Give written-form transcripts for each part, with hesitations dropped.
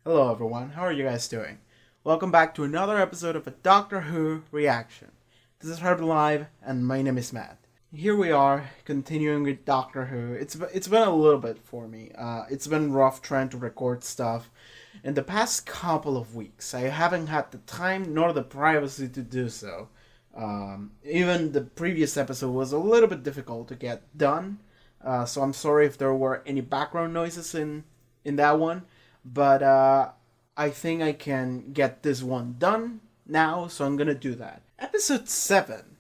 Hello everyone, how are you guys doing? Welcome back to another episode of a Doctor Who reaction. This is Haarute Live, and my name is Matt. Here we are, continuing with Doctor Who. It's been a little bit for me. It's been rough trying to record stuff. In the past couple of weeks, I haven't had the time nor the privacy to do so. Even the previous episode was a little bit difficult to get done, so I'm sorry if there were any background noises in that one. But I think I can get this one done now, so I'm gonna do that. Episode 7.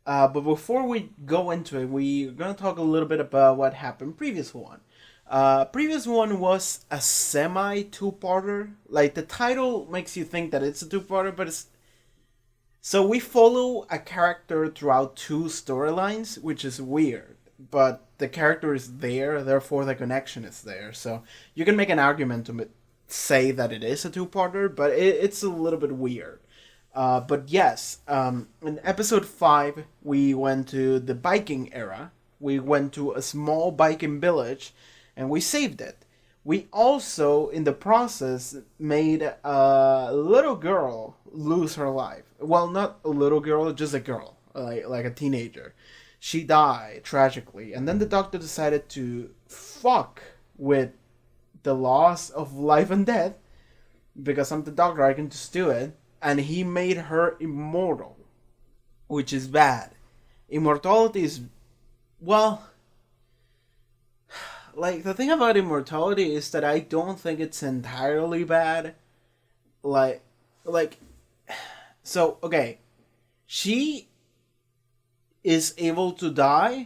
But before we go into it, we're gonna talk a little bit about what happened previous one. Previous one was a semi two-parter. Like, the title makes you think that it's a two-parter, but it's... So we follow a character throughout two storylines, which is weird. But the character is there, therefore the connection is there. So you can make an argument to say that it is a two-parter, but it's a little bit weird. But yes, in episode 5, we went to the Viking era. We went to a small Viking village, and we saved it. We also, in the process, made a little girl lose her life. Well, not a little girl, just a girl, like a teenager. She died tragically, and then the doctor decided to fuck with the loss of life and death, because I'm the doctor, I can just do it, and he made her immortal, which is bad. Immortality is, well, like, the thing about immortality is that I don't think it's entirely bad. Like, so, okay, she is able to die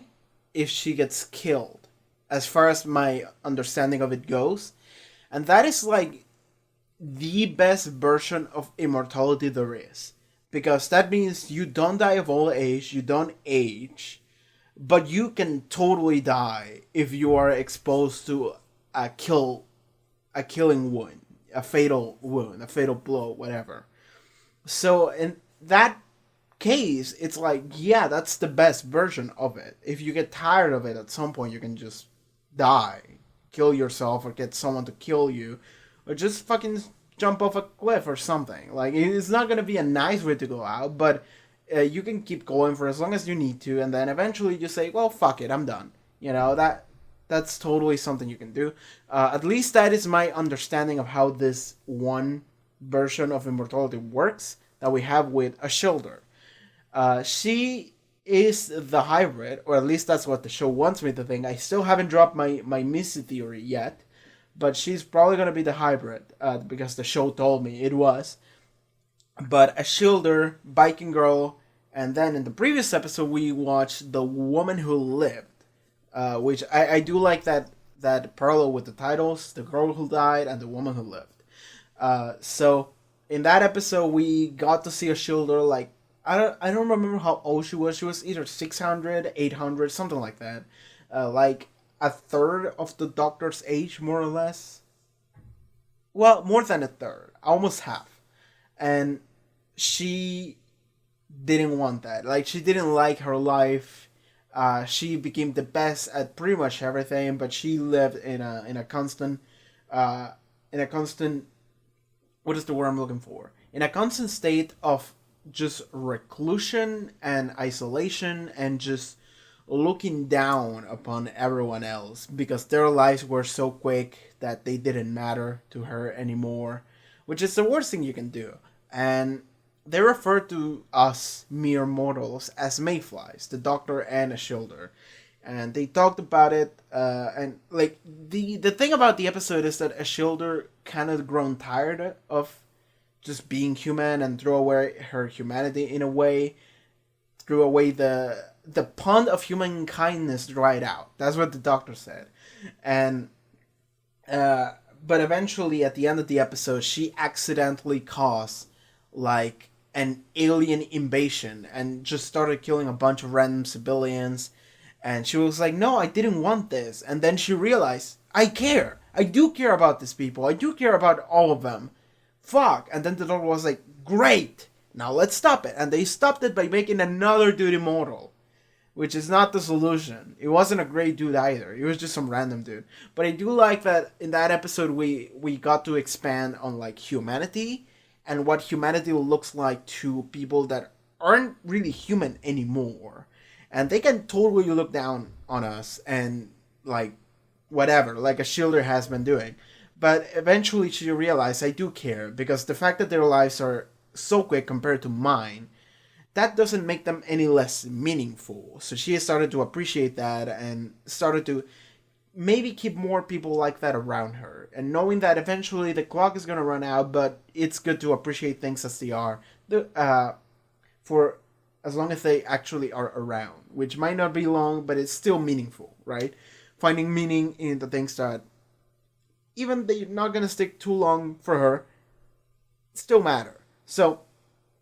if she gets killed, as far as my understanding of it goes. And that is like the best version of immortality there is. Because that means you don't die of old age, you don't age, but you can totally die if you are exposed to a killing wound, a fatal wound, a fatal blow, whatever. So in that case, it's like, yeah, that's the best version of it. If you get tired of it at some point, you can just die, kill yourself, or get someone to kill you, or just fucking jump off a cliff or something. Like, it's not gonna be a nice way to go out, but you can keep going for as long as you need to, and then eventually you say, well, fuck it, I'm done. You know, that's totally something you can do. At least that is my understanding of how this one version of immortality works that we have with a shoulder. She is the hybrid, or at least that's what the show wants me to think. I still haven't dropped my Missy theory yet, but she's probably going to be the hybrid, because the show told me it was. But a shoulder, Viking girl, and then in the previous episode we watched The Woman Who Lived, which I do like that parallel with the titles, The Girl Who Died and The Woman Who Lived. So in that episode we got to see a shoulder, like, I don't remember how old she was. She was either 600, 800, something like that. Like a third of the Doctor's age, more or less. Well, more than a third. Almost half. And she didn't want that. Like, she didn't like her life. She became the best at pretty much everything, but she lived in a constant... what is the word I'm looking for? In a constant state of just reclusion and isolation, and just looking down upon everyone else, because their lives were so quick that they didn't matter to her anymore, which is the worst thing you can do. And they refer to us mere mortals as mayflies, the Doctor and a shoulder. And they talked about it, and like the thing about the episode is that a shoulder kind of grown tired of just being human, and threw away her humanity in a way, threw away the pond of human kindness dried out. That's what the Doctor said. And but eventually at the end of the episode she accidentally caused like an alien invasion and just started killing a bunch of random civilians, and she was like, no, I didn't want this. And then she realized, I do care about these people, I do care about all of them. Fuck. And then the Doctor was like, great, now let's stop it. And they stopped it by making another dude immortal. which is not the solution. It wasn't a great dude either. It was just some random dude. But I do like that in that episode we got to expand on like humanity and what humanity looks like to people that aren't really human anymore. And they can totally look down on us and like whatever, like a Shielder has been doing. But eventually she realized I do care because the fact that their lives are so quick compared to mine, that doesn't make them any less meaningful. So she started to appreciate that and started to maybe keep more people like that around her. And knowing that eventually the clock is going to run out, but it's good to appreciate things as they are for as long as they actually are around, which might not be long, but it's still meaningful, right? Finding meaning in the things that, even they're not going to stick too long for her, still matter. So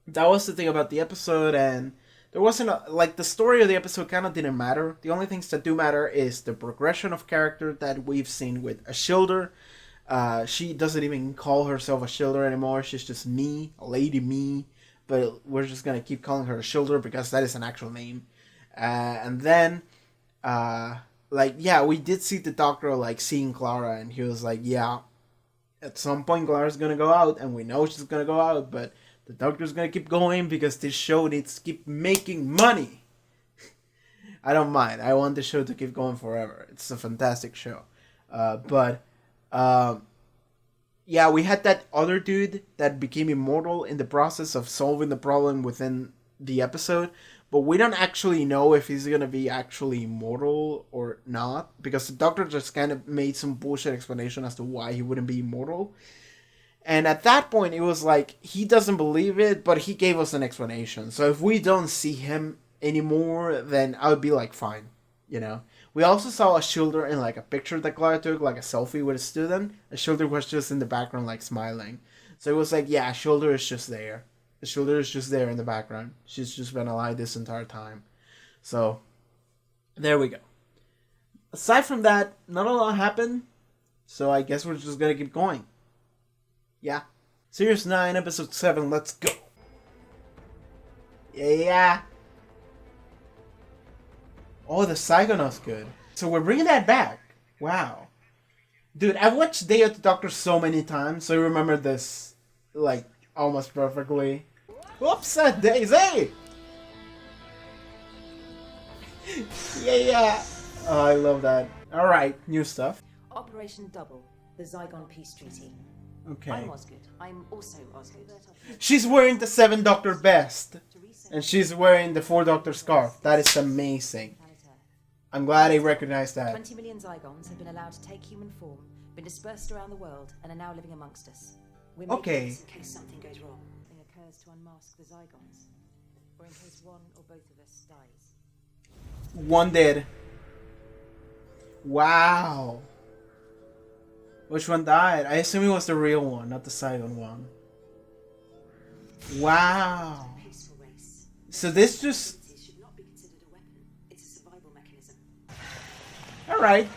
that was the thing about the episode, and there wasn't like the story of the episode kind of didn't matter. The only things that do matter is the progression of character that we've seen with a Shielder. She doesn't even call herself a Shielder anymore. She's just me, a lady me. But we're just gonna keep calling her a Shielder because that is an actual name. And then, we did see the Doctor like seeing Clara, and he was like, "Yeah, at some point Clara's gonna go out, and we know she's gonna go out, but the Doctor's gonna keep going because this show needs to keep making money." I don't mind. I want the show to keep going forever. It's a fantastic show. We had that other dude that became immortal in the process of solving the problem within the episode, but we don't actually know if he's gonna be actually immortal or not, because the Doctor just kind of made some bullshit explanation as to why he wouldn't be immortal. And at that point, it was like, he doesn't believe it, but he gave us an explanation. So if we don't see him anymore, then I would be like, fine, you know? We also saw a Shielder in like a picture that Clara took, like a selfie with a student. A Shielder was just in the background, like smiling. So it was like, yeah, Shielder is just there. The Shielder is just there in the background. She's just been alive this entire time. So, there we go. Aside from that, not a lot happened. So I guess we're just gonna keep going. Yeah. Series 9, Episode 7, let's go. Yeah. Oh, the Zygon was good. So we're bringing that back. Wow. Dude, I've watched Day of the Doctor so many times, so I remember this, like, almost perfectly. Whoops, Daisy! Yeah. Oh, I love that. Alright, new stuff. Operation Double, the Zygon Peace Treaty. Okay. I'm Osgood. I'm also Osgood. She's wearing the 7 Doctor vest. And she's wearing the 4 Doctor scarf. That is amazing. I'm glad I recognized that. 20 million Zygons have been allowed to take human form, been dispersed around the world, and are now living amongst us. We're making this in case something goes wrong. Something occurs to unmask the Zygons. Or in case one or both of us dies. One did. Wow. Which one died? I assume it was the real one, not the Zygon one. Wow. So this just... Alright.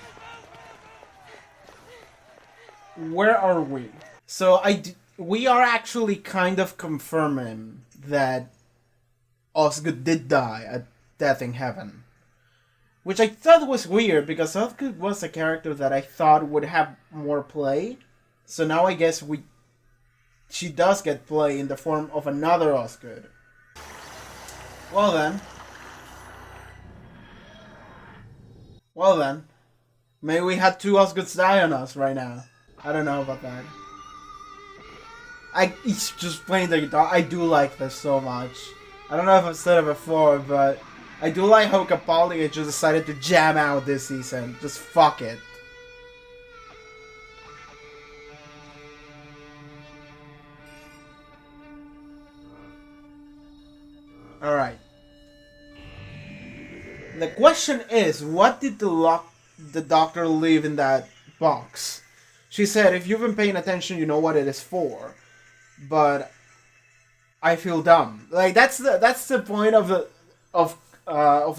Where are we? So we are actually kind of confirming that Osgood did die at Death in Heaven. Which I thought was weird, because Osgood was a character that I thought would have more play. So now I guess she does get play in the form of another Osgood. Well then. Maybe we had 2 Osgoods die on us right now. I don't know about that. It's just playing the guitar. I do like this so much. I don't know if I've said it before, but I do like how Capaldi just decided to jam out this season. Just fuck it. Alright. The question is, what did the Doctor leave in that box? She said, if you've been paying attention, you know what it is for. But I feel dumb. Like, that's the point of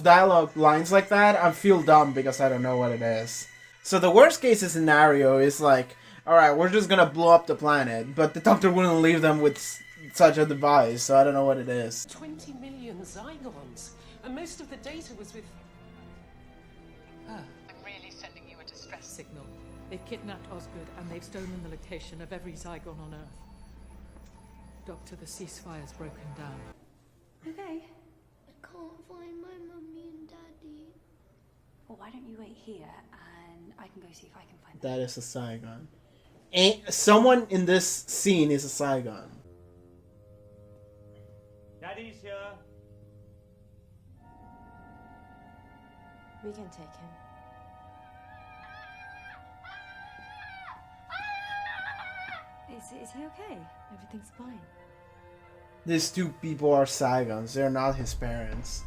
dialogue lines like that. I feel dumb because I don't know what it is. So the worst case scenario is like, alright, we're just gonna blow up the planet, but the Doctor wouldn't leave them with such a device, so I don't know what it is. 20 million Zygons. And most of the data was with... I'm really sending you a distress signal. They've kidnapped Osgood and they've stolen the location of every Zygon on Earth. Doctor, the ceasefire's broken down. Okay. I can't find my mummy and daddy. Well, why don't you wait here and I can go see if I can find them. That is a Zygon. Someone in this scene is a Zygon. Daddy's here. We can take him. Is he okay? Everything's fine. These two people are Zygons. They're not his parents.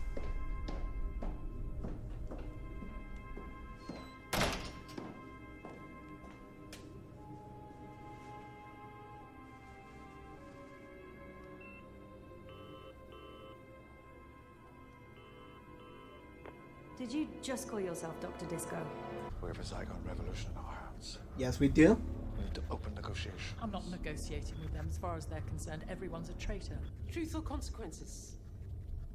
Did you just call yourself Dr. Disco? We have a Zygon revolution in our hands. Yes, we do. We need to open negotiations. I'm not negotiating with them. As far as they're concerned, everyone's a traitor. Truth or consequences?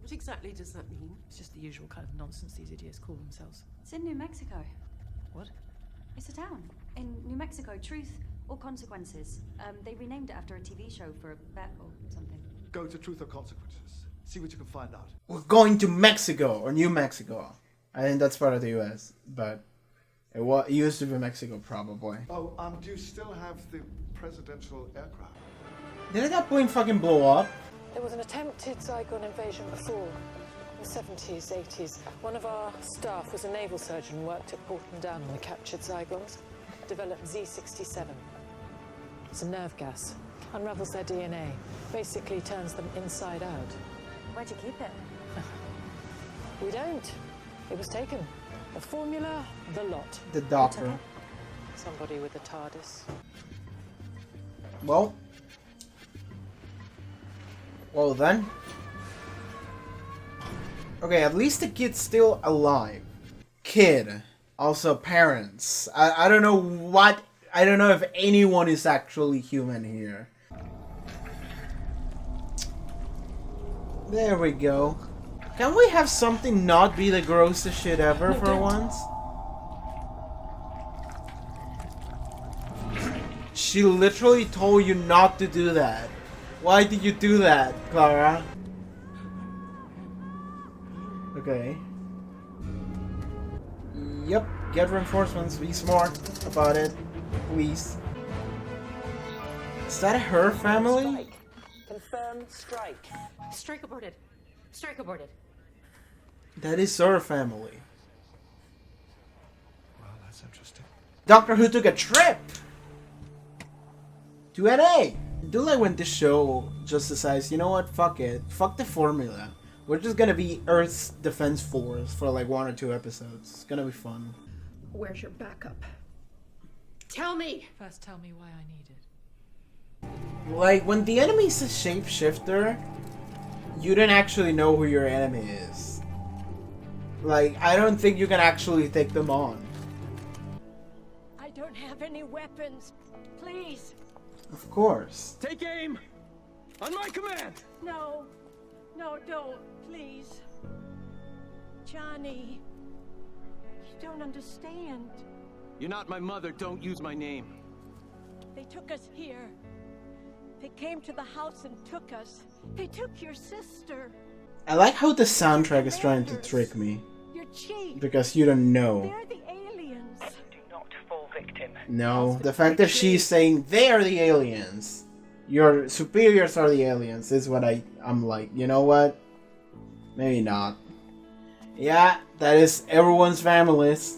What exactly does that mean? It's just the usual kind of nonsense these idiots call themselves. It's in New Mexico. What? It's a town in New Mexico. Truth or consequences. They renamed it after a TV show for a bet or something. Go to Truth or Consequences. See what you can find out. We're going to Mexico or New Mexico. I think that's part of the U.S., but it used to be Mexico probably. Oh, do you still have the presidential aircraft? Didn't that plane fucking blow up? There was an attempted Zygon invasion before, in the 70s, 80s. One of our staff was a naval surgeon and worked at porting down on the captured Zygons. Developed Z67. It's a nerve gas. Unravels their DNA. Basically turns them inside out. Where'd you keep it? We don't. It was taken. The formula, the lot. The doctor. Somebody with a TARDIS. Well then. Okay, at least the kid's still alive. Kid. Also parents. I don't know what... I don't know if anyone is actually human here. There we go. Can we have something not be the grossest shit ever for once? She literally told you not to do that. Why did you do that, Clara? Okay. Yep, get reinforcements, be smart about it, please. Is that her family? Strike. Confirmed strike. Strike aborted. Strike aborted. That is her family. Well, that's interesting. Doctor Who took a trip to LA. I do like when this show just decides, you know what, fuck it. Fuck the formula. We're just gonna be Earth's Defense Force for like 1 or 2 episodes. It's gonna be fun. Where's your backup? Tell me! First, tell me why I need it. Like, when the enemy's a shapeshifter, you don't actually know who your enemy is. Like, I don't think you can actually take them on. I don't have any weapons. Please! Of course. Take aim! On my command! No. No, don't. Please. Johnny. You don't understand. You're not my mother, don't use my name. They took us here. They came to the house and took us. They took your sister. I like how the soundtrack is trying to trick me. Your chief. Because you don't know. They're the aliens. Do not fall victim. No. The fact that she's saying they are the aliens. Your superiors are the aliens is what I'm like, you know what? Maybe not. Yeah, that is everyone's families.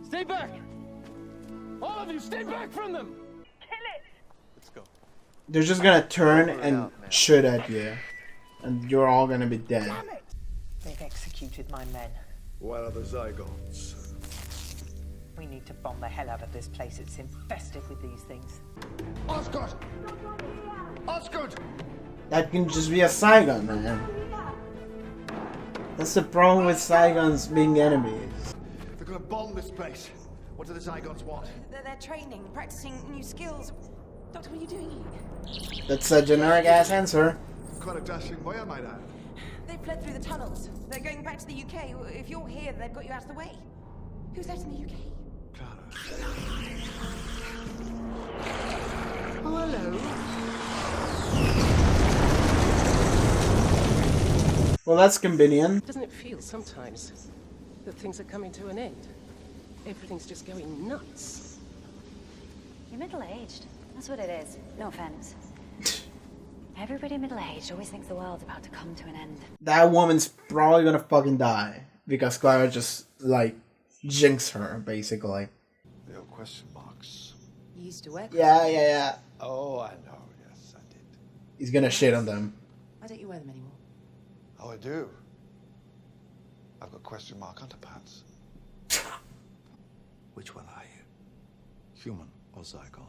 Stay back! All of you, stay back from them! Let's go. They're just gonna turn and shoot at you. And you're all gonna be dead. They've executed my men. Where are the Zygons? We need to bomb the hell out of this place. It's infested with these things. Osgood! Osgood! That can just be a Zygon, man. That's the problem with Zygons being enemies. They're gonna bomb this place. What do the Zygons want? They're training, practicing new skills. Doctor, what are you doing here? That's a generic ass answer. Quite a dashing boy, I might add. They've fled through the tunnels. They're going back to the UK. If you're here, they've got you out of the way. Who's that in the UK? Clara. Oh, hello. Well, that's convenient. Doesn't it feel sometimes that things are coming to an end? Everything's just going nuts. You're middle-aged. That's what it is. No offense. Everybody middle-aged always thinks the world's about to come to an end. That woman's probably gonna fucking die because Clara just like jinxed her basically. The old question marks. You used to work. Yeah. Oh, I know. Yes, I did. He's gonna shit on them. Why don't you wear them anymore? Oh, I do. I've got question mark underpants. Which one are you? Human or Zygon?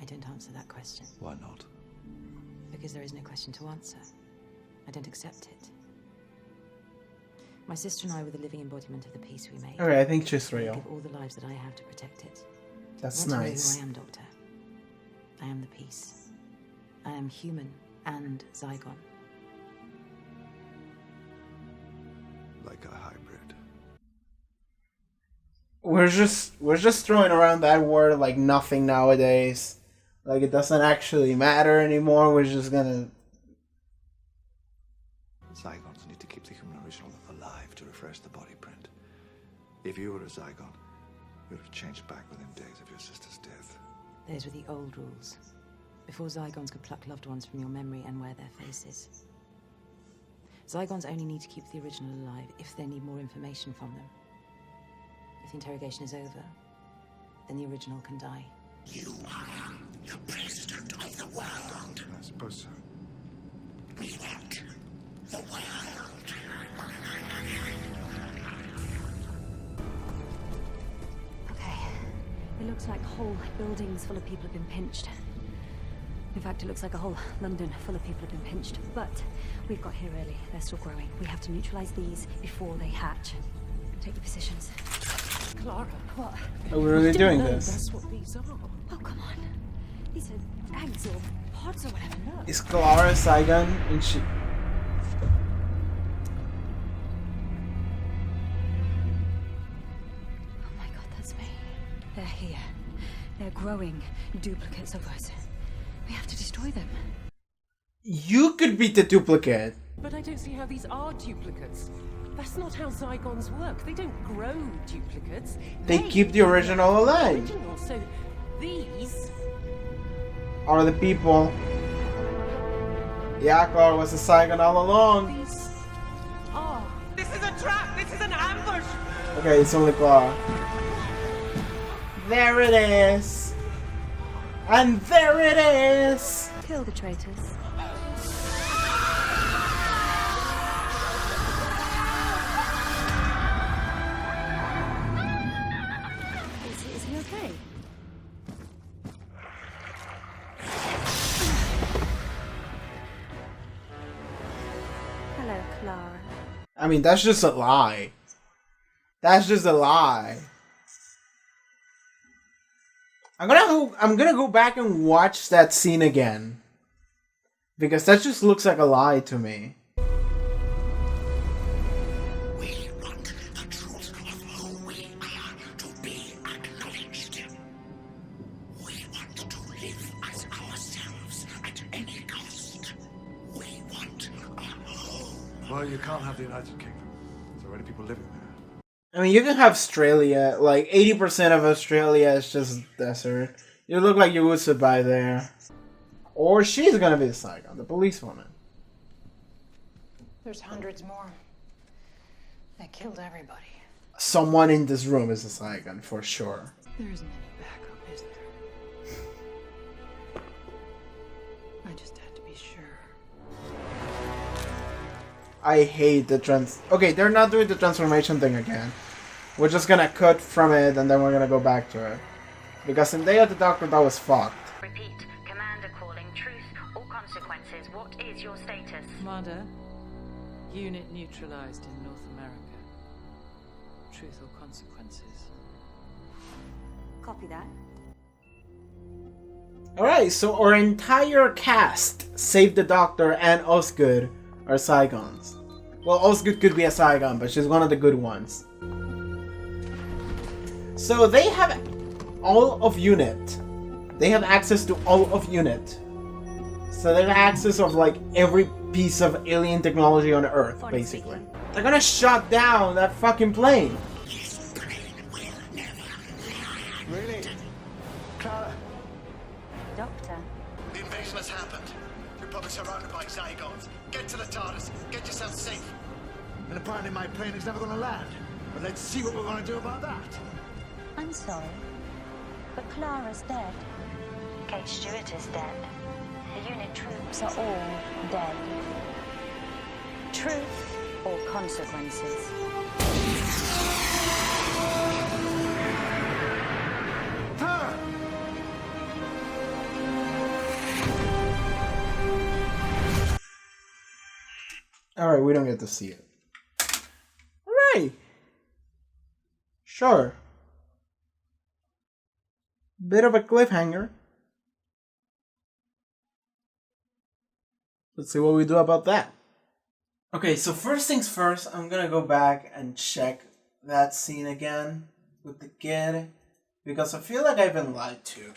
I don't answer that question. Why not? Because there is no question to answer. I don't accept it. My sister and I were the living embodiment of the peace we made. Okay, I think she's I real. give all the lives that I have to protect it. That's I want to nice. know who I am, Doctor. I am the peace. I am human and Zygon. Like a hybrid. We're just throwing around that word like nothing nowadays. Like it doesn't actually matter anymore. We're just gonna. Zygons need to keep the human original alive to refresh the body print. If you were a Zygon, you would have changed back within days of your sister's death. Those were the old rules. Before Zygons could pluck loved ones from your memory and wear their faces. Zygons only need to keep the original alive if they need more information from them. If the interrogation is over, then the original can die. You are the president of the world. I suppose so. We want the world. Okay. It looks like whole buildings full of people have been pinched. In fact, it looks like a whole London full of people have been pinched. But we've got here early. They're still growing. We have to neutralize these before they hatch. Take the positions. Clara. What? Are we really doing No, this? that's what these are. Oh, come on. These are eggs or pods or whatever. Look. Is Clara Zygon and she? Oh my god, that's me. They're here. They're growing duplicates of us. We have to destroy them. You could be the duplicate. But I don't see how these are duplicates. That's not how Zygons work. They don't grow duplicates. They keep the original alive. Original. So these Are the people? Yeah, Clara was a Zygon all along. These are. This is a trap. This is an ambush. Okay, it's only Clara. There it is. And there it is. Kill the traitors. Is he okay? Hello, Clara. I mean, that's just a lie. That's just a lie. I'm gonna go back and watch that scene again. Because that just looks like a lie to me. We want the truth of who we are to be acknowledged. We want to live as ourselves at any cost. We want a home. Well, you can't have the United Kingdom. There's already people living there. I mean, you can have Australia. Like, 80% of Australia is just desert. You look like you would survive there. Or she's gonna be the Zygon, the policewoman. There's hundreds more. They killed everybody. Someone in this room is a Zygon, for sure. There isn't any backup, is there? I just had to be sure. I hate the Okay, they're not doing the transformation thing again. We're just gonna cut from it and then we're gonna go back to it. Because in Day of the Doctor, that was fucked. Repeat. Commander calling. Truth or consequences. What is your status? Commander, unit neutralized in North America. Truth or consequences? Copy that. Alright, so our entire cast, save the Doctor and Osgood, are Zygons. Well, Osgood could be a Zygon, but she's one of the good ones. So they have all of Unit. They have access to all of Unit. So they have access of like every piece of alien technology on Earth, basically. They're gonna shut down that fucking plane. Really? Clara? Doctor. The invasion has happened. You're probably surrounded by Zygons. Get to the TARDIS. Get yourself safe. And apparently my plane is never going to land. But let's see what we're going to do about that. I'm sorry, but Clara's dead. Kate Stewart is dead. The unit troops are all dead. Truth or consequences? Alright, we don't get to see it. Alright. Sure. Bit of a cliffhanger. Let's see what we do about that. Okay, so first things first, I'm gonna go back and check that scene again with the kid. Because I feel like I've been lied to.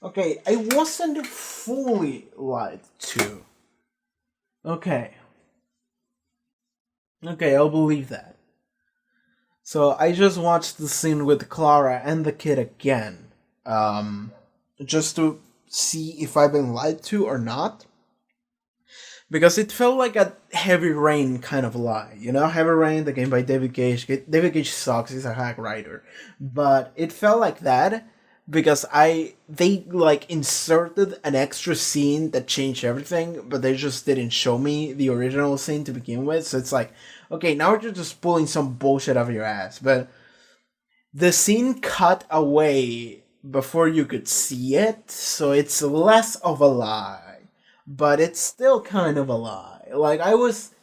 Okay, I wasn't fully lied to. Okay, I'll believe that. So I just watched the scene with Clara and the kid again. Just to see if I've been lied to or not. Because it felt like a Heavy Rain kind of lie. You know, Heavy Rain, the game by David Cage. David Cage sucks, he's a hack writer. But it felt like that. Because they like inserted an extra scene that changed everything, but they just didn't show me the original scene to begin with. So it's like, okay, now you're just pulling some bullshit out of your ass. But the scene cut away before you could see it, so it's less of a lie, but it's still kind of a lie. Like I was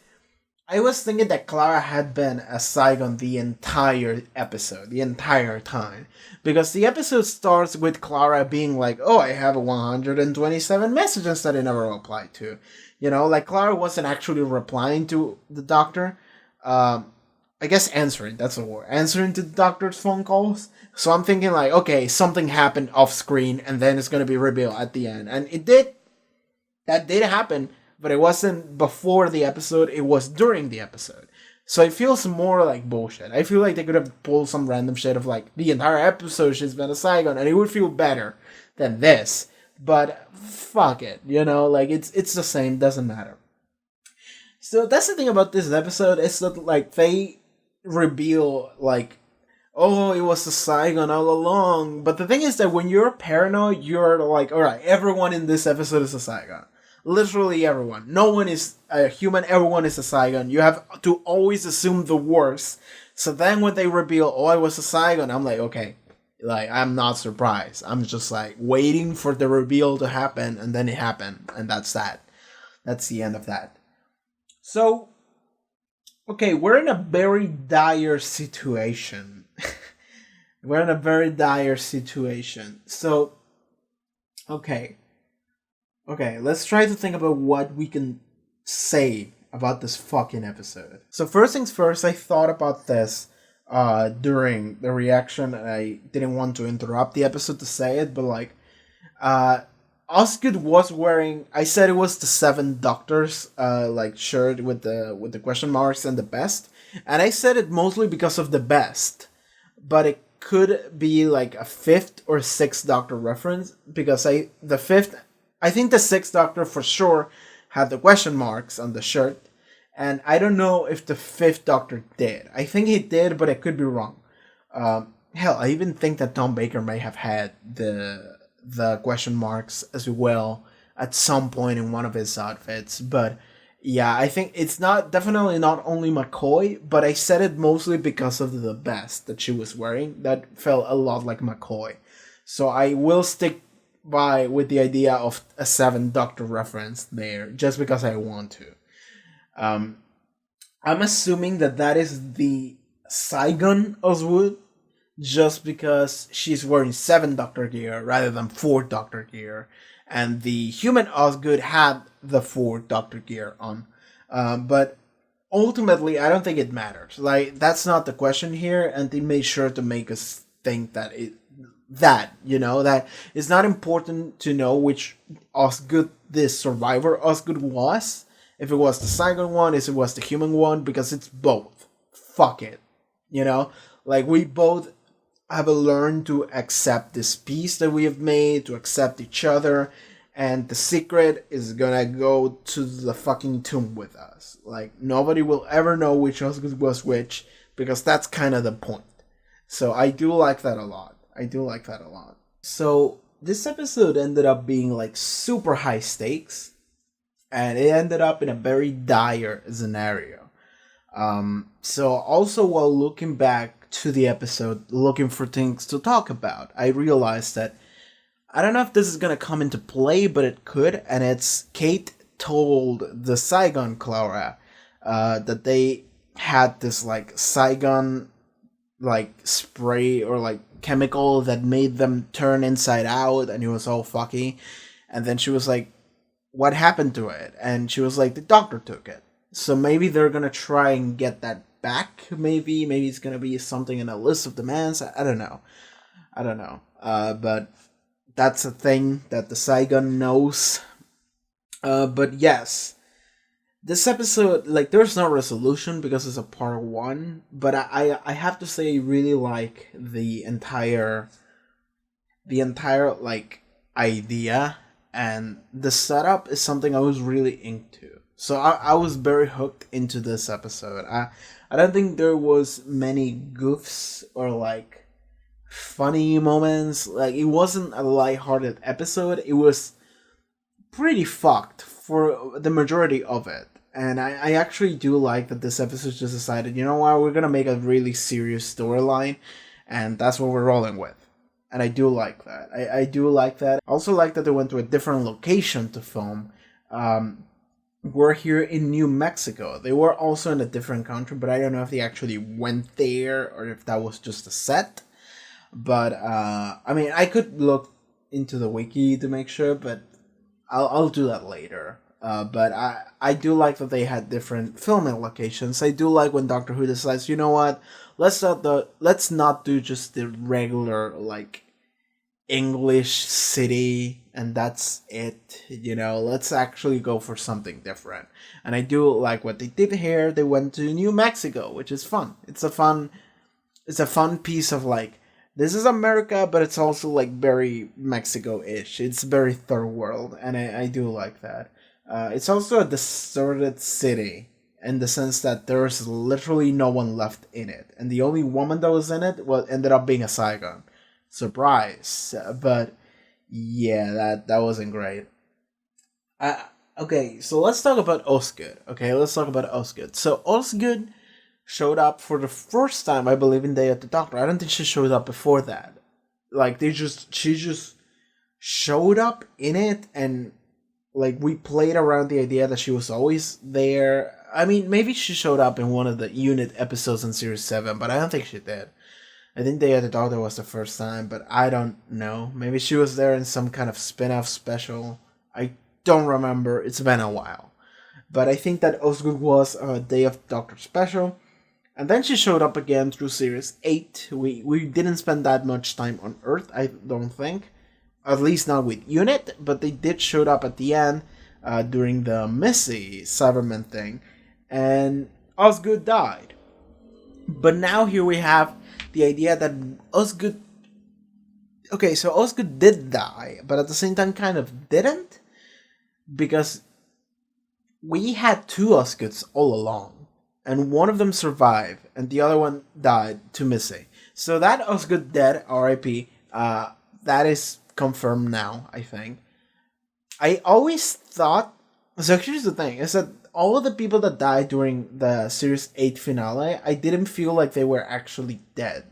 thinking that Clara had been a Zygon the entire episode, the entire time. Because the episode starts with Clara being like, oh, I have 127 messages that I never replied to. You know, like Clara wasn't actually replying to the doctor. I guess answering, that's the word. Answering to the doctor's phone calls. So I'm thinking like, okay, something happened off screen and then it's going to be revealed at the end. And it did. That did happen. But it wasn't before the episode, it was during the episode. So it feels more like bullshit. I feel like they could have pulled some random shit of like, the entire episode she's been a Zygon, and it would feel better than this. But fuck it, you know, like it's the same, doesn't matter. So that's the thing about this episode, is that like they reveal like, oh, it was a Zygon all along. But the thing is that when you're paranoid, you're like, alright, everyone in this episode is a Zygon. Literally everyone. No one is a human, everyone is a Zygon. You have to always assume the worst. So then when they reveal, oh, I was a Zygon, I'm like, okay. Like, I'm not surprised. I'm just like waiting for the reveal to happen, and then it happened. And that's that. That's the end of that. So, okay, we're in a very dire situation. We're in a very dire situation. So, okay, let's try to think about what we can say about this fucking episode. So first things first, I thought about this during the reaction, and I didn't want to interrupt the episode to say it, but like, Osgood was wearing, I said it was the 7 Doctors like shirt with the question marks and the best, and I said it mostly because of the best, but it could be like a 5th or 6th Doctor reference, because I think the 6th Doctor for sure had the question marks on the shirt, and I don't know if the 5th Doctor did. I think he did, but I could be wrong. Hell, I even think that Tom Baker may have had the question marks as well at some point in one of his outfits, but yeah, I think it's definitely not only McCoy, but I said it mostly because of the vest that she was wearing. That felt a lot like McCoy. So I will stick with the idea of a 7th Doctor reference there, just because I want to. I'm assuming that is the Zygon Oswood just because she's wearing 7 Doctor gear rather than 4 Doctor gear, and the human Osgood had the 4 Doctor gear on. But ultimately, I don't think it matters. Like, that's not the question here, and they made sure to make us think that that it's not important to know which Osgood this survivor Osgood was. If it was the Zygon one, if it was the human one, because it's both. Fuck it. Like, we both have learned to accept this peace that we have made, to accept each other, and the secret is gonna go to the fucking tomb with us. Like, nobody will ever know which Osgood was which, because that's kind of the point. So I do like that a lot. So this episode ended up being like super high stakes, and it ended up in a very dire scenario. So also, while looking back to the episode, looking for things to talk about, I realized that I don't know if this is gonna come into play, but it could, and it's Kate told the Zygon Clara that they had this like Zygon like spray or like chemical that made them turn inside out, and it was all fucky. And then she was like, what happened to it? And she was like, the doctor took it. So maybe they're gonna try and get that back. Maybe it's gonna be something in a list of demands. I don't know. But that's a thing that the Zygon knows. But yes, this episode, like, there's no resolution because it's a part 1. But I have to say, I really like the entire like idea, and the setup is something I was really into. So I was very hooked into this episode. I don't think there was many goofs or like funny moments. Like, it wasn't a lighthearted episode. It was pretty fucked for the majority of it. And I actually do like that this episode just decided, you know what, we're gonna make a really serious storyline, and that's what we're rolling with. And I do like that. I do like that. I also like that they went to a different location to film. We're here in New Mexico. They were also in a different country, but I don't know if they actually went there or if that was just a set. But I mean, I could look into the wiki to make sure, but I'll do that later. But I do like that they had different filming locations. I do like when Doctor Who decides, you know what, let's not do just the regular like English city and that's it. Let's actually go for something different. And I do like what they did here. They went to New Mexico, which is fun. It's a fun piece of like, this is America, but it's also like very Mexico-ish. It's very third world, and I do like that. It's also a deserted city in the sense that there's literally no one left in it, and the only woman that was in it ended up being a Zygon. Surprise! But yeah, that wasn't great. Okay, so let's talk about Osgood. So Osgood showed up for the first time, I believe, in Day of the Doctor. I don't think she showed up before that. Like, she just showed up in it, and like, we played around the idea that she was always there. I mean, maybe she showed up in one of the unit episodes in Series 7, but I don't think she did. I think Day of the Doctor was the first time, but I don't know. Maybe she was there in some kind of spin-off special. I don't remember. It's been a while. But I think that Osgood was a Day of the Doctor special. And then she showed up again through Series 8. We didn't spend that much time on Earth, I don't think. At least not with Unit, but they did show up at the end during the Missy Cyberman thing. And Osgood died. But now here we have the idea that Osgood... Okay, so Osgood did die, but at the same time kind of didn't. Because we had 2 Osgoods all along. And one of them survived, and the other one died to Missy. So that Osgood dead, R.I.P., that is confirmed now, I think. I always thought... So here's the thing, is that all of the people that died during the Series 8 finale, I didn't feel like they were actually dead.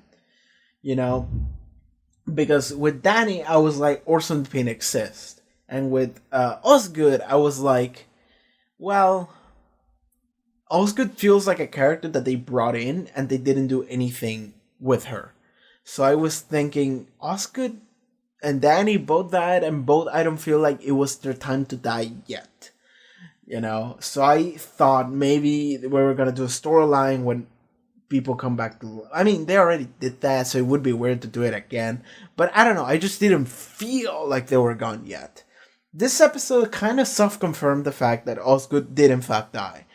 Because with Danny, I was like, Orson Payne exists. And with Osgood, I was like, well... Osgood feels like a character that they brought in and they didn't do anything with her. So I was thinking Osgood and Danny both died, and both I don't feel like it was their time to die yet. You know? So I thought maybe we were gonna do a storyline when people come back to... I mean, they already did that, so it would be weird to do it again. But I don't know, I just didn't feel like they were gone yet. This episode kind of self-confirmed the fact that Osgood did in fact die.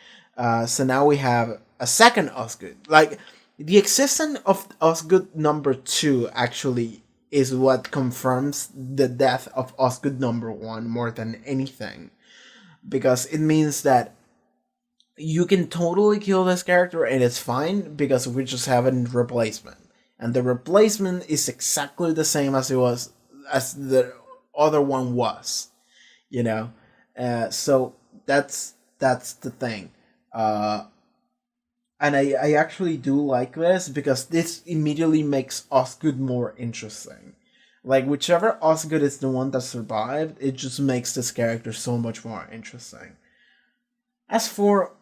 So now we have a second Osgood. Like, the existence of Osgood number 2 actually is what confirms the death of Osgood number 1 more than anything. Because it means that you can totally kill this character and it's fine because we just have a replacement. And the replacement is exactly the same as it was, as the other one was. You know? So that's the thing. And I actually do like this because this immediately makes Osgood more interesting. Like, whichever Osgood is the one that survived, it just makes this character so much more interesting. As for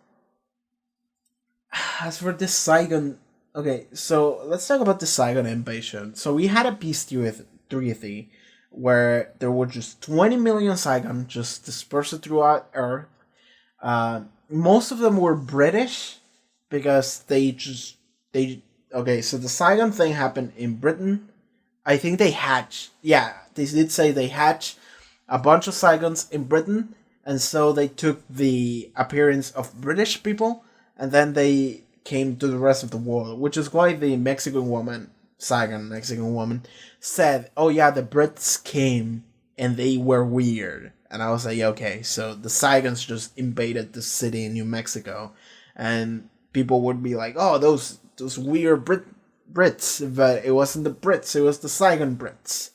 this Zygon... Okay, so let's talk about the Zygon invasion. So we had a peace treaty where there were just 20 million Zygon just dispersed throughout Earth. Most of them were British because okay, so the Zygon thing happened in Britain. I think they hatched. Yeah, they did say they hatched a bunch of Zygons in Britain, and so they took the appearance of British people, and then they came to the rest of the world, which is why the Mexican woman, said, oh yeah, the Brits came, and they were weird. And I was like, okay, so the Zygons just invaded the city in New Mexico, and people would be like, oh, those weird Brits, but it wasn't the Brits, it was the Zygon Brits.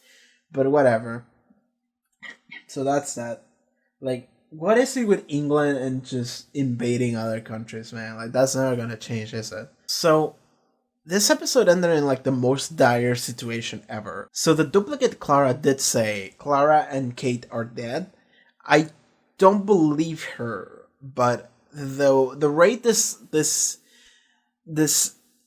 But whatever. So that's that. Like, what is it with England and just invading other countries, man? Like, that's never gonna change, is it? So, this episode ended in, like, the most dire situation ever. So the duplicate Clara did say Clara and Kate are dead. I don't believe her, but the rate this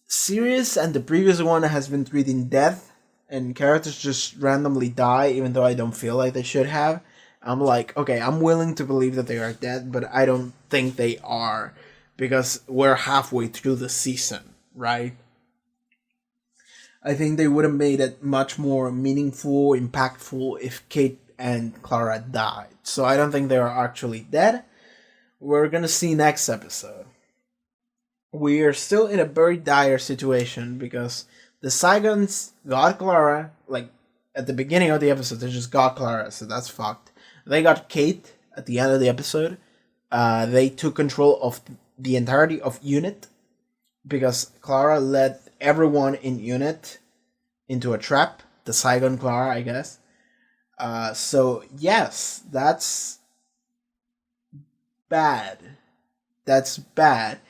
series and the previous one has been treating death and characters just randomly die even though I don't feel like they should have, I'm like, okay, I'm willing to believe that they are dead, but I don't think they are because we're halfway through the season, right? I think they would have made it much more meaningful, impactful if Kate and Clara died. So I don't think they are actually dead. We're gonna see next episode. We are still in a very dire situation because the Zygons got Clara, like, at the beginning of the episode, they just got Clara, so that's fucked. They got Kate at the end of the episode. They took control of the entirety of Unit because Clara led everyone in Unit into a trap. The Zygon Clara, I guess. So, yes, that's bad. That's bad.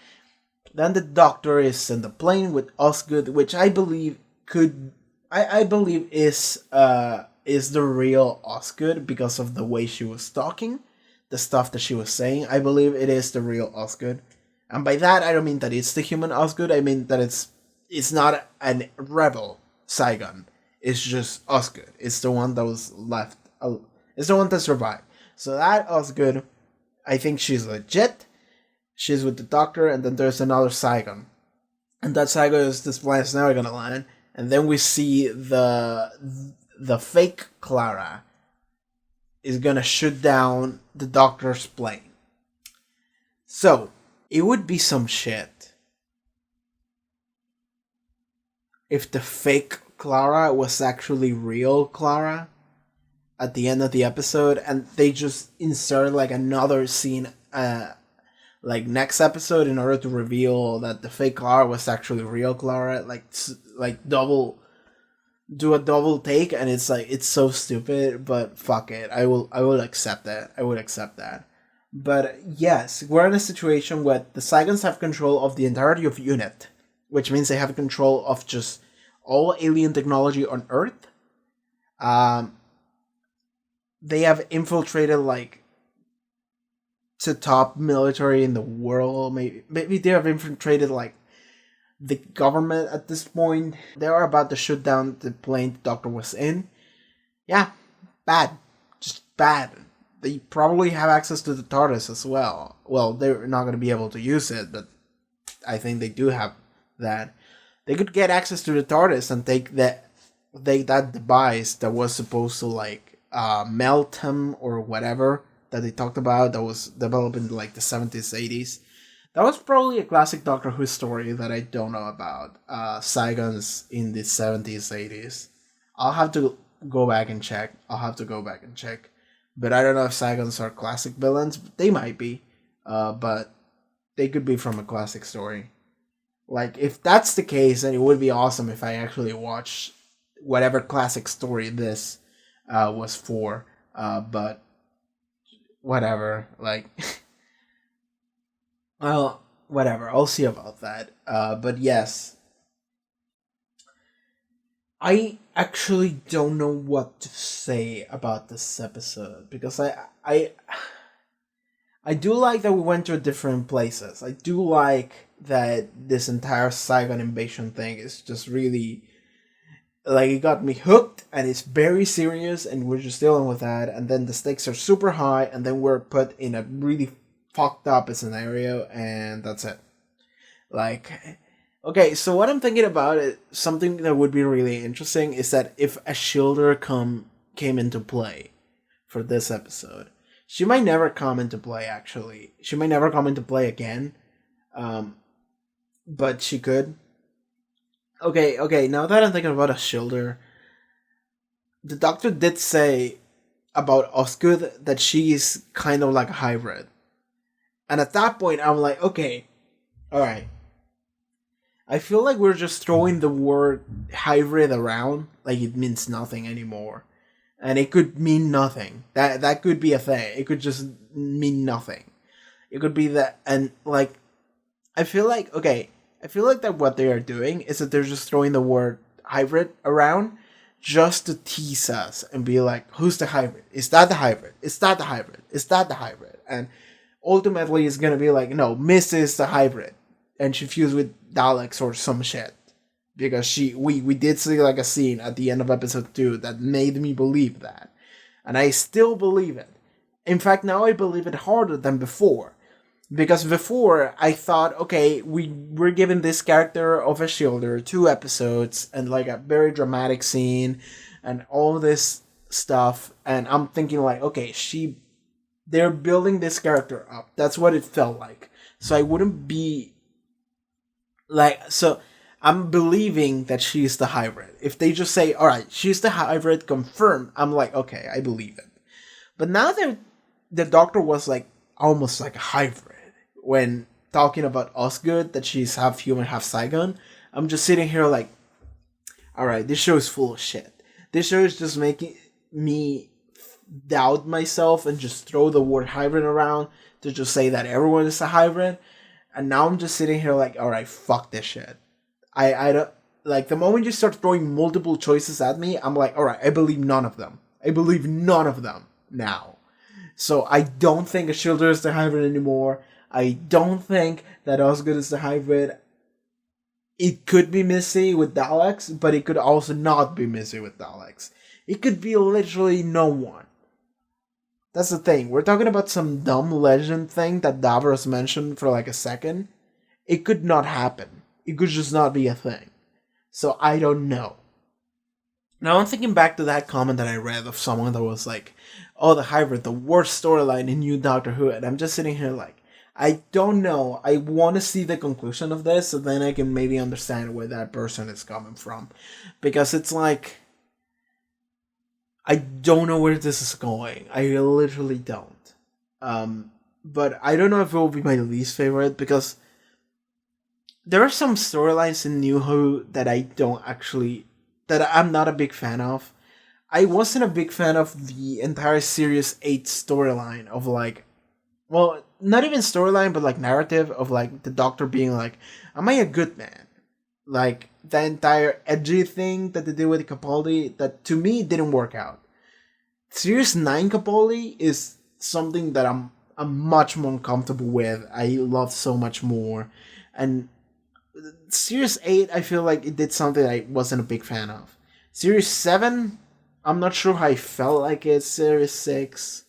Then the Doctor is in the plane with Osgood, which I believe is the real Osgood because of the way she was talking, the stuff that she was saying. I believe it is the real Osgood, and by that I don't mean that it's the human Osgood. I mean that it's not a rebel Zygon. It's just Osgood. It's the one that was left. It's the one that survived. So that Osgood, I think she's legit. She's with the Doctor, and then there's another Zygon. And that Zygon is this planet's never gonna land. And then we see the fake Clara is gonna shoot down the Doctor's plane. So, it would be some shit if the fake Clara was actually real Clara at the end of the episode, and they just insert like another scene like next episode in order to reveal that the fake Clara was actually real Clara, like do a double take, and it's like, it's so stupid, but fuck it, I will accept that. I would accept that. But yes, we're in a situation where the Zygons have control of the entirety of Unit, which means they have control of just all alien technology on Earth. They have infiltrated like the top military in the world. Maybe they have infiltrated like the government at this point. They are about to shoot down the plane the Doctor was in. Yeah, bad. Just bad. They probably have access to the TARDIS as well. Well, they're not going to be able to use it, but I think they do have that. They could get access to the TARDIS and take that device that was supposed to like melt him or whatever that they talked about, that was developed in like the 70s, 80s. That was probably a classic Doctor Who story that I don't know about. Zygons in the 70s, 80s. I'll have to go back and check. But I don't know if Zygons are classic villains. They might be. But they could be from a classic story. Like, if that's the case, then it would be awesome if I actually watched whatever classic story this was for. But whatever. Like, well, whatever. I'll see about that. But yes. I actually don't know what to say about this episode, because I do like that we went to different places. I do like that this entire Zygon invasion thing is just really, like, it got me hooked, and it's very serious, and we're just dealing with that, and then the stakes are super high, and then we're put in a really fucked up scenario, and that's it. Like, okay, so what I'm thinking about is something that would be really interesting is that if a Shielder came into play for this episode. She might never come into play, actually. She might never come into play again. But she could. Okay, now that I'm thinking about a Shielder, the Doctor did say about Osgood that she is kind of like a hybrid. And at that point, I'm like, okay, alright. I feel like we're just throwing the word hybrid around like it means nothing anymore. And it could mean nothing. That could be a thing. It could just mean nothing. It could be that, and like, I feel like that what they are doing is that they're just throwing the word hybrid around just to tease us and be like, who's the hybrid? Is that the hybrid? Is that the hybrid? Is that the hybrid? And ultimately it's gonna be like, no, Miss is the hybrid. And she fused with Daleks or some shit. Because we did see like a scene at the end of episode 2 that made me believe that. And I still believe it. In fact, now I believe it harder than before. Because before, I thought, okay, we're giving this character of a Shielder 2 episodes and like a very dramatic scene and all this stuff. And I'm thinking like, okay, they're building this character up. That's what it felt like. So I wouldn't be like, so I'm believing that she's the hybrid. If they just say, alright, she's the hybrid, confirmed, I'm like, okay, I believe it. But now the Doctor was like, almost like a hybrid. When talking about Osgood, that she's half human, half Zygon, I'm just sitting here like, alright, this show is full of shit. This show is just making me doubt myself and just throw the word hybrid around to just say that everyone is a hybrid. And now I'm just sitting here like, alright, fuck this shit. I don't, like, the moment you start throwing multiple choices at me, I'm like, alright, I believe none of them. I believe none of them now. So I don't think a Shielder is the hybrid anymore. I don't think that Osgood is the hybrid. It could be Missy with Daleks, but it could also not be Missy with Daleks. It could be literally no one. That's the thing. We're talking about some dumb legend thing that Davros mentioned for like a second. It could not happen. It could just not be a thing. So I don't know. Now I'm thinking back to that comment that I read of someone that was like, oh, the hybrid, the worst storyline in New Doctor Who. And I'm just sitting here like, I don't know. I want to see the conclusion of this so then I can maybe understand where that person is coming from. Because it's like, I don't know where this is going. I literally don't. But I don't know if it will be my least favorite, because there are some storylines in New Who that I'm not a big fan of. I wasn't a big fan of the entire Series 8 storyline of like, well, not even storyline, but like narrative of like the Doctor being like, am I a good man? Like the entire edgy thing that they did with Capaldi, that to me didn't work out. Series 9 Capaldi is something that I'm much more comfortable with. I love so much more. And Series 8, I feel like it did something I wasn't a big fan of. Series 7, I'm not sure how I felt like it. Series 6,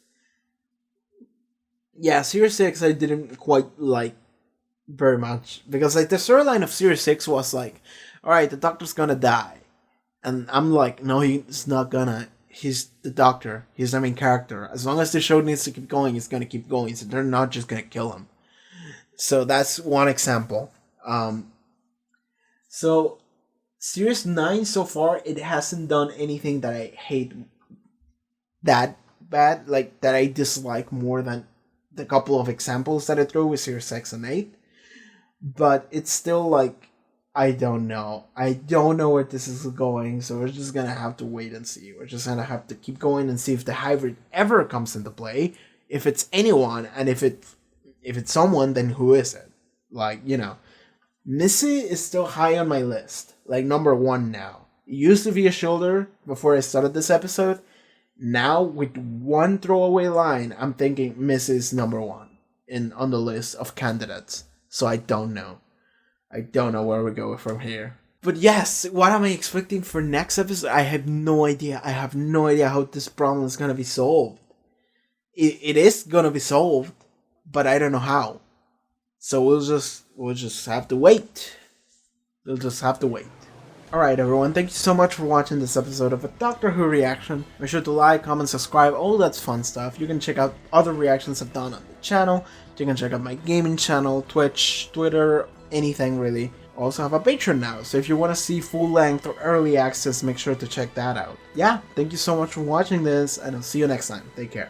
yeah, Series 6 I didn't quite like very much. Because like the storyline of Series 6 was like, alright, the Doctor's gonna die. And I'm like, no, he's not gonna. He's the Doctor. He's the main character. As long as the show needs to keep going, it's gonna keep going. So they're not just gonna kill him. So that's one example. So Series 9 so far, it hasn't done anything that I hate that bad, like that I dislike more than the couple of examples that I threw with Series 6 and 8. But it's still like, I don't know. I don't know where this is going, so we're just gonna have to wait and see. We're just gonna have to keep going and see if the hybrid ever comes into play. If it's anyone, and if it's someone, then who is it? Like, you know, Missy is still high on my list. Like, number 1 now. It used to be a shoulder before I started this episode. Now, with one throwaway line, I'm thinking Missy is number 1 on the list of candidates. So I don't know. I don't know where we go from here. But yes, what am I expecting for next episode? I have no idea. I have no idea how this problem is going to be solved. It is going to be solved, but I don't know how. So we'll just have to wait. We'll just have to wait. Alright everyone, thank you so much for watching this episode of a Doctor Who reaction. Make sure to like, comment, subscribe, all that's fun stuff. You can check out other reactions I've done on the channel. You can check out my gaming channel, Twitch, Twitter, anything really. I also have a Patreon now, so if you want to see full length or early access, make sure to check that out. Yeah, thank you so much for watching this, and I'll see you next time. Take care.